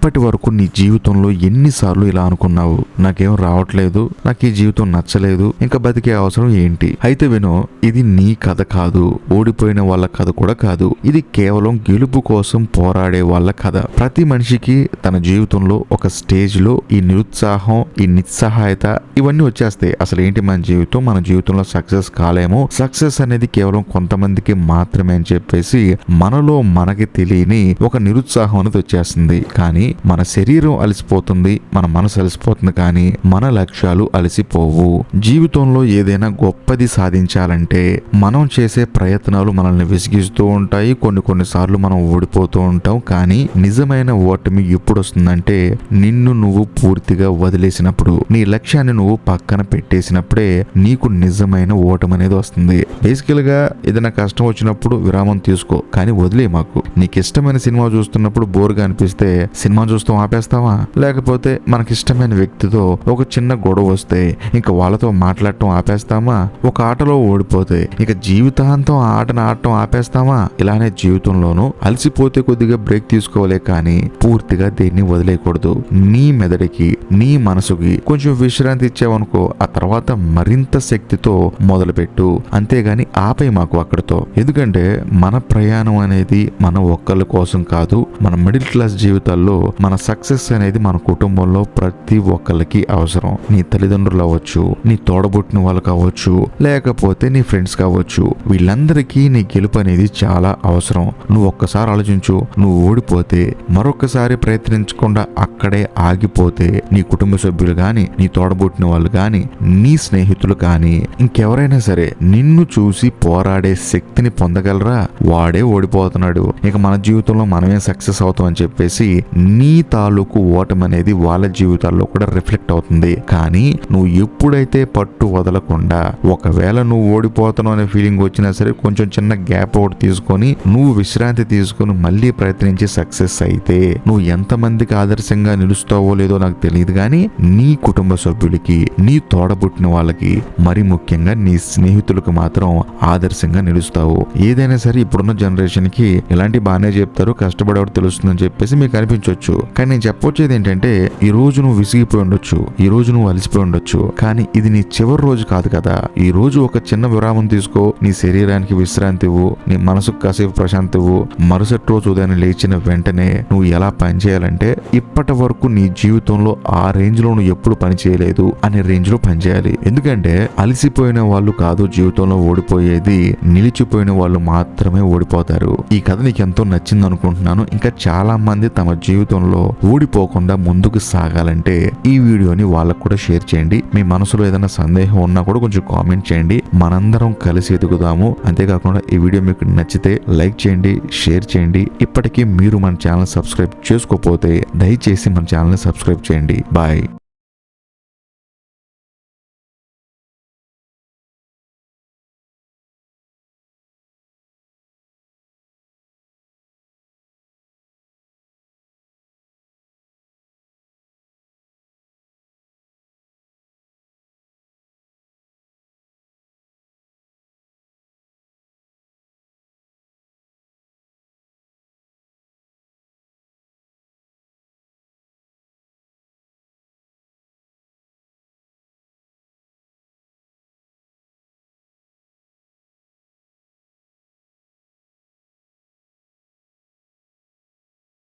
ఇప్పటి వరకు నీ జీవితంలో ఎన్నిసార్లు ఇలా అనుకున్నావు, నాకేం రావట్లేదు, నాకు ఈ జీవితం నచ్చలేదు, ఇంకా బతికే అవసరం ఏంటి? అయితే విను, ఇది నీ కథ కాదు, ఓడిపోయిన వాళ్ళ కథ కూడా కాదు. ఇది కేవలం గెలుపు కోసం పోరాడే వాళ్ళ కథ. ప్రతి మనిషికి తన జీవితంలో ఒక స్టేజ్ లో ఈ నిరుత్సాహం, ఈ నిస్సహాయత ఇవన్నీ వచ్చేస్తాయి. అసలు ఏంటి మన జీవితంలో సక్సెస్ కాలేమో, సక్సెస్ అనేది కేవలం కొంతమందికి మాత్రమే అని చెప్పేసి మనలో మనకి తెలియని ఒక నిరుత్సాహం అనేది వచ్చేస్తుంది. కానీ మన శరీరం అలసిపోతుంది, మన మనసు అలసిపోతుంది, కానీ మన లక్ష్యాలు అలసిపోవు. జీవితంలో ఏదైనా గొప్పది సాధించాలంటే మనం చేసే ప్రయత్నాలు మనల్ని విసిగిస్తూ ఉంటాయి. కొన్నిసార్లు మనం ఓడిపోతూ ఉంటాం. కానీ నిజమైన ఓటమి ఎప్పుడు వస్తుందంటే నిన్ను నువ్వు పూర్తిగా వదిలేసినప్పుడు, నీ లక్ష్యాన్ని నువ్వు పక్కన పెట్టేసినప్పుడే నీకు నిజమైన ఓటమి అనేది వస్తుంది. బేసికల్ గా ఏదైనా కష్టం వచ్చినప్పుడు విరామం తీసుకో, కానీ వదిలే మాకు. నీకు ఇష్టమైన సినిమా చూస్తున్నప్పుడు బోర్గా అనిపిస్తే సినిమా చూస్తాం ఆపేస్తావా? లేకపోతే మనకిష్టమైన వ్యక్తితో ఒక చిన్న గొడవ వస్తే ఇంకా వాళ్ళతో మాట్లాడటం ఆపేస్తామా? ఒక ఆటలో ఓడిపోతే ఇక జీవితాంతం ఆ ఆటను ఆడటం ఆపేస్తామా? ఇలానే జీవితంలోనూ అలసిపోతే కొద్దిగా బ్రేక్ తీసుకోవాలే, కానీ పూర్తిగా దేన్ని వదిలేయకూడదు. నీ మెదడికి, నీ మనసుకి కొంచెం విశ్రాంతి ఇచ్చావనుకో, ఆ తర్వాత మరింత శక్తితో మొదలుపెట్టు. అంతేగాని ఆపై మాకు అక్కడితో. ఎందుకంటే మన ప్రయాణం అనేది మన ఒక్కళ్ళ కోసం కాదు. మన మిడిల్ క్లాస్ జీవితాల్లో మన సక్సెస్ అనేది మన కుటుంబంలో ప్రతి ఒక్కళ్ళకి అవసరం. నీ తల్లిదండ్రులు అవ్వచ్చు, నీ తోడబుట్టిన వాళ్ళు కావచ్చు, లేకపోతే నీ ఫ్రెండ్స్ కావచ్చు, వీళ్ళందరికీ నీ గెలుపు అనేది చాలా అవసరం. నువ్వు ఒక్కసారి ఆలోచించు, నువ్వు ఓడిపోతే మరొకసారి ప్రయత్నించకుండా అక్కడే ఆగిపోతే నీ కుటుంబ సభ్యులు గాని, నీ తోడబుట్టిన వాళ్ళు గాని, నీ స్నేహితులు కానీ ఇంకెవరైనా సరే నిన్ను చూసి పోరాడే శక్తిని పొందగలరా? వాడే ఓడిపోతున్నాడు. ఇక మన జీవితంలో మనమే సక్సెస్ అవుతాం అని చెప్పేసి నీ తాలూకు ఓటమి అనేది వాళ్ళ జీవితాల్లో కూడా రిఫ్లెక్ట్ అవుతుంది. కానీ నువ్వు ఎప్పుడైతే పట్టు వదలకుండా, ఒకవేళ నువ్వు ఓడిపోతున్నావు అనే ఫీలింగ్ వచ్చినా సరే కొంచెం చిన్న గ్యాప్ ఒకటి తీసుకొని నువ్వు విశ్రాంతి తీసుకొని మళ్ళీ ప్రయత్నించి సక్సెస్ అయితే నువ్వు ఎంతమందికి ఆదర్శంగా నిలుస్తావో లేదో నాకు తెలియదు, కానీ నీ కుటుంబ సభ్యులకి, నీ తోడబుట్టిన వాళ్ళకి, మరి ముఖ్యంగా నీ స్నేహితులకు మాత్రం ఆదర్శంగా నిలుస్తావు. ఏదైనా సరే ఇప్పుడున్న జనరేషన్ కి ఇలాంటి బాగానే చెప్తారు, కష్టపడేవాడు తెలుస్తుందని చెప్పేసి మీకు అనిపించవచ్చు. కానీ నేను చెప్పొచ్చేది ఏంటంటే, ఈ రోజు నువ్వు విసిగిపోయి ఉండొచ్చు, ఈ రోజు నువ్వు అలసిపోయి ఉండొచ్చు, కానీ ఇది నీ చివరి రోజు కాదు కదా. ఈ రోజు ఒక చిన్న విరామం తీసుకో, నీ శరీరానికి విశ్రాంతి ఇవ్వు, నీ మనసుకు కాసేపు ప్రశాంతి ఇవ్వు. మరుసటి రోజు ఉదయం లేచిన వెంటనే నువ్వు ఎలా పని చేయాలంటే, ఇప్పటి వరకు నీ జీవితంలో ఆ రేంజ్ లో నువ్వు ఎప్పుడు పని చేయలేదు అనే రేంజ్ లో పని చేయాలి. ఎందుకంటే అలసిపోయిన వాళ్ళు కాదు జీవితంలో ఓడిపోయేది, నిలిచిపోయిన వాళ్ళు మాత్రమే ఓడిపోతారు. ఈ కథ నీకు ఎంతో నచ్చింది అనుకుంటున్నాను. ఇంకా చాలా మంది తమ జీవితంలో ఓడిపోకుండా ముందుకు సాగాలంటే ఈ వీడియోని వాళ్ళకు కూడా షేర్ చేయండి. మీ మనసులో ఏదైనా సందేహం ఉన్నా కూడా కొంచెం కామెంట్ చేయండి. మనందరం కలిసి ఎదుగుదాము. అంతేకాకుండా ఈ వీడియో మీకు నచ్చితే లైక్ చేయండి, షేర్ చేయండి. ఇప్పటికీ మీరు మన ఛానల్ సబ్స్క్రైబ్ చేసుకోకపోతే దయచేసి మన ఛానల్ సబ్స్క్రైబ్ చేయండి. బాయ్.